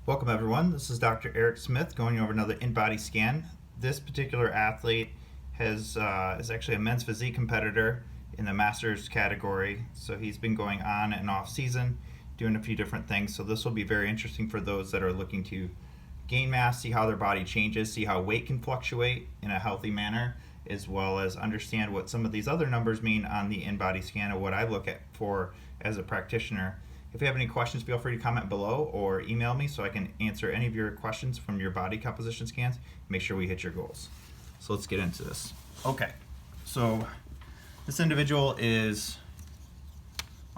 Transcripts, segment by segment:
Welcome everyone, this is Dr. Eric Smith going over another InBody scan. This particular athlete is actually a men's physique competitor in the masters category, so he's been going on and off season doing a few different things, so this will be very interesting for those that are looking to gain mass, see how their body changes, see how weight can fluctuate in a healthy manner, as well as understand what some of these other numbers mean on the InBody scan and what I look at for as a practitioner. If you have any questions, feel free to comment below or email me so I can answer any of your questions from your body composition scans. Make sure we hit your goals. So let's get into this. Okay, so this individual is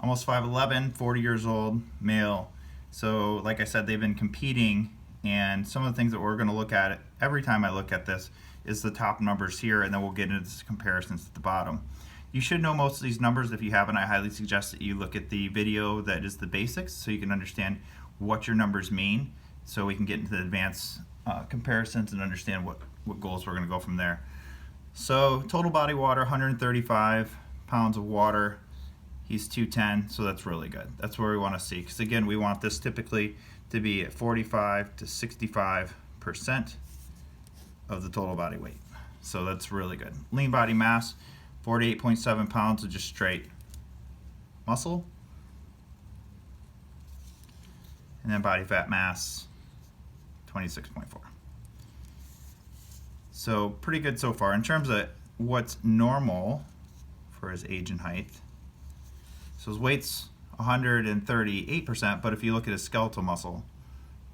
almost 5'11", 40 years old, male. So like I said, they've been competing, and some of the things that we're going to look at every time I look at this is the top numbers here, and then we'll get into comparisons at the bottom. You should know most of these numbers. If you haven't, I highly suggest that you look at the video that is the basics so you can understand what your numbers mean, so we can get into the advanced comparisons and understand what goals we're going to go from there. So total body water, 135 pounds of water. He's 210, so that's really good. That's where we want to see, because again, we want this typically to be at 45 to 65% of the total body weight. So that's really good. Lean body mass, 48.7 pounds of just straight muscle. And then body fat mass, 26.4. So pretty good so far. In terms of what's normal for his age and height, so his weight's 138%, but if you look at his skeletal muscle,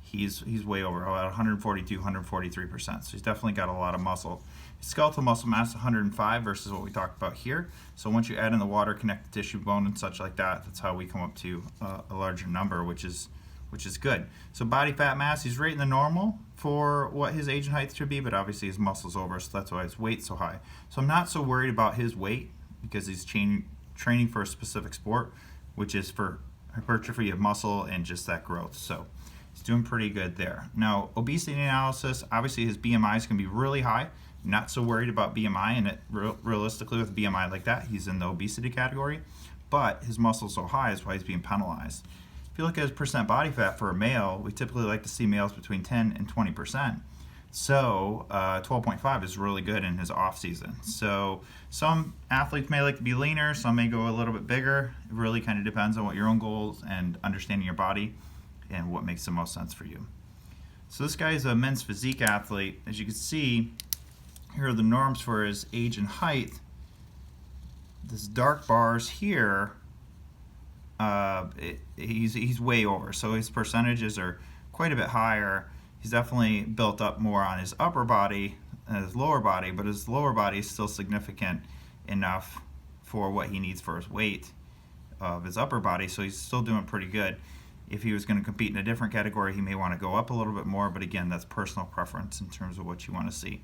he's way over, about 142, 143%. So he's definitely got a lot of muscle. His skeletal muscle mass 105 versus what we talked about here. So once you add in the water, connective tissue, bone, and such like that, that's how we come up to a larger number, which is good. So body fat mass, he's right in the normal for what his age and height should be, but obviously his muscle's over, so that's why his weight's so high. So I'm not so worried about his weight because he's training for a specific sport, which is for hypertrophy of muscle and just that growth. So he's doing pretty good there. Now, obesity analysis, obviously his BMI is going to be really high. Not so worried about BMI, and realistically with BMI like that, he's in the obesity category, but his muscle's so high is why he's being penalized. If you look at his percent body fat for a male, we typically like to see males between 10 and 20%. So 12.5 is really good in his off season. So some athletes may like to be leaner, some may go a little bit bigger. It really kind of depends on what your own goals and understanding your body and what makes the most sense for you. So this guy is a men's physique athlete. As you can see, here are the norms for his age and height. This dark bars here, he's way over. So his percentages are quite a bit higher. He's definitely built up more on his upper body than his lower body, but his lower body is still significant enough for what he needs for his weight of his upper body, so he's still doing pretty good. If he was going to compete in a different category, he may want to go up a little bit more, but again, that's personal preference in terms of what you want to see.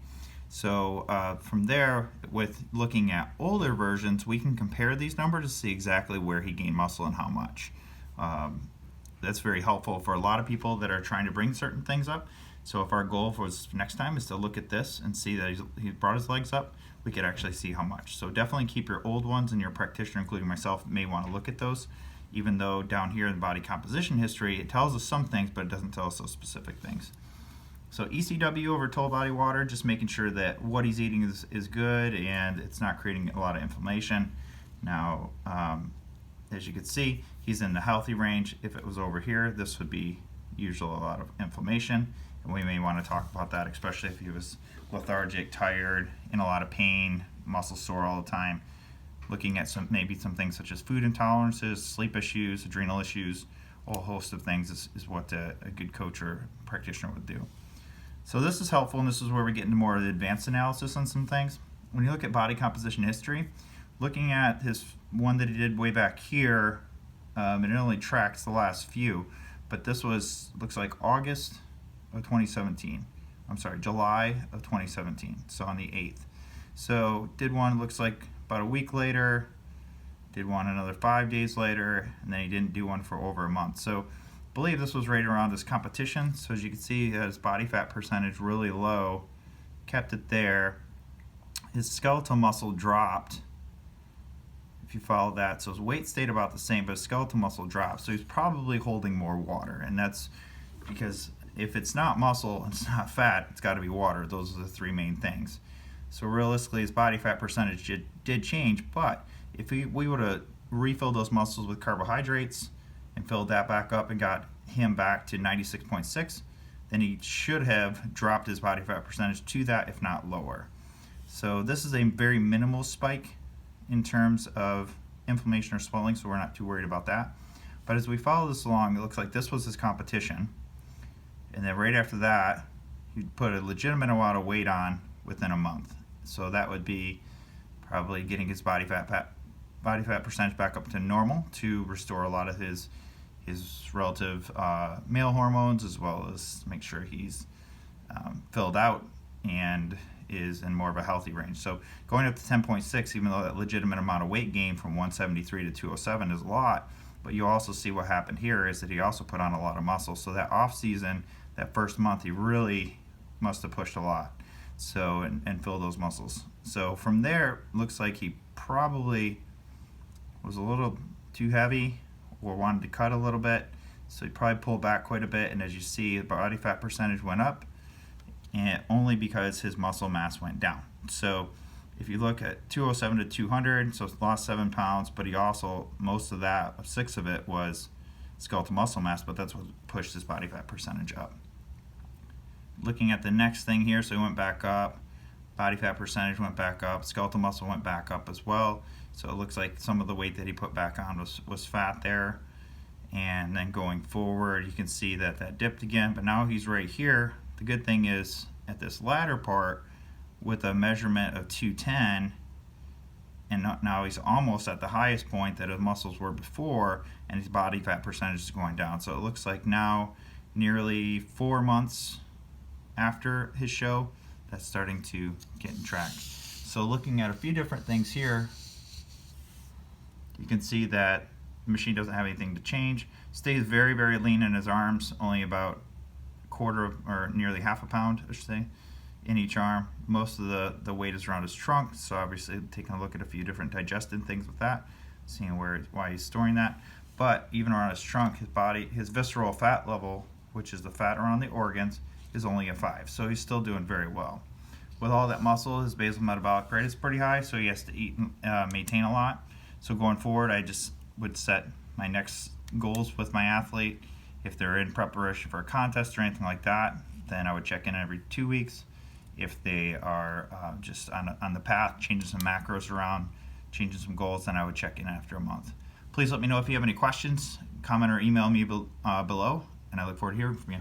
So from there, with looking at older versions, we can compare these numbers to see exactly where he gained muscle and how much. That's very helpful for a lot of people that are trying to bring certain things up. So if our goal was next time is to look at this and see that he brought his legs up, we could actually see how much. So definitely keep your old ones, and your practitioner, including myself, may want to look at those, even though down here in the body composition history, it tells us some things, but it doesn't tell us those specific things. So ECW over total body water, just making sure that what he's eating is good and it's not creating a lot of inflammation. Now, as you can see, he's in the healthy range. If it was over here, this would be usually a lot of inflammation, and we may want to talk about that, especially if he was lethargic, tired, in a lot of pain, muscle sore all the time. Looking at maybe some things such as food intolerances, sleep issues, adrenal issues, a whole host of things is what a good coach or practitioner would do. So this is helpful, and this is where we get into more of the advanced analysis on some things. When you look at body composition history, looking at his one that he did way back here, and it only tracks the last few, but this looks like August of 2017. I'm sorry, July of 2017, so on the 8th. So did one, looks like about a week later, did one another 5 days later, and then he didn't do one for over a month. So I believe this was right around his competition. So as you can see, his body fat percentage really low, kept it there. His skeletal muscle dropped, if you follow that. So his weight stayed about the same, but his skeletal muscle dropped. So he's probably holding more water, and that's because if it's not muscle, it's not fat, it's got to be water. Those are the three main things. So realistically, his body fat percentage did change, but if we would have refilled those muscles with carbohydrates and filled that back up and got him back to 96.6, then he should have dropped his body fat percentage to that, if not lower. So this is a very minimal spike in terms of inflammation or swelling, so we're not too worried about that. But as we follow this along, it looks like this was his competition, and then right after that, he put a legitimate amount of weight on within a month. So that would be probably getting his body fat percentage back up to normal to restore a lot of his relative male hormones, as well as make sure he's filled out and is in more of a healthy range. So going up to 10.6, even though that legitimate amount of weight gain from 173 to 207 is a lot, but you also see what happened here is that he also put on a lot of muscle. So that off season, that first month, he really must have pushed a lot. So and filled those muscles. So from there, looks like he probably was a little too heavy or wanted to cut a little bit. So he probably pulled back quite a bit, and as you see, the body fat percentage went up, and only because his muscle mass went down. So if you look at 207 to 200, so it's lost 7 pounds, but he also, most of that, 6 of it was skeletal muscle mass, but that's what pushed his body fat percentage up. Looking at the next thing here, so he went back up, body fat percentage went back up, skeletal muscle went back up as well. So it looks like some of the weight that he put back on was fat there. And then going forward, you can see that that dipped again, but now he's right here. The good thing is at this latter part with a measurement of 210, and now he's almost at the highest point that his muscles were before, and his body fat percentage is going down. So it looks like now, nearly 4 months after his show, that's starting to get in track. So looking at a few different things here, you can see that the machine doesn't have anything to change. Stays very, very lean in his arms, only about a quarter or nearly half a pound, I should say, in each arm. Most of the weight is around his trunk, so obviously taking a look at a few different digested things with that, seeing why he's storing that. But even around his trunk, his visceral fat level, which is the fat around the organs, is only a 5, so he's still doing very well. With all that muscle, his basal metabolic rate is pretty high, so he has to eat and maintain a lot. So going forward, I just would set my next goals with my athlete. If they're in preparation for a contest or anything like that, then I would check in every 2 weeks. If they are just on the path, changing some macros around, changing some goals, then I would check in after a month. Please let me know if you have any questions. Comment or email me below, and I look forward to hearing from you.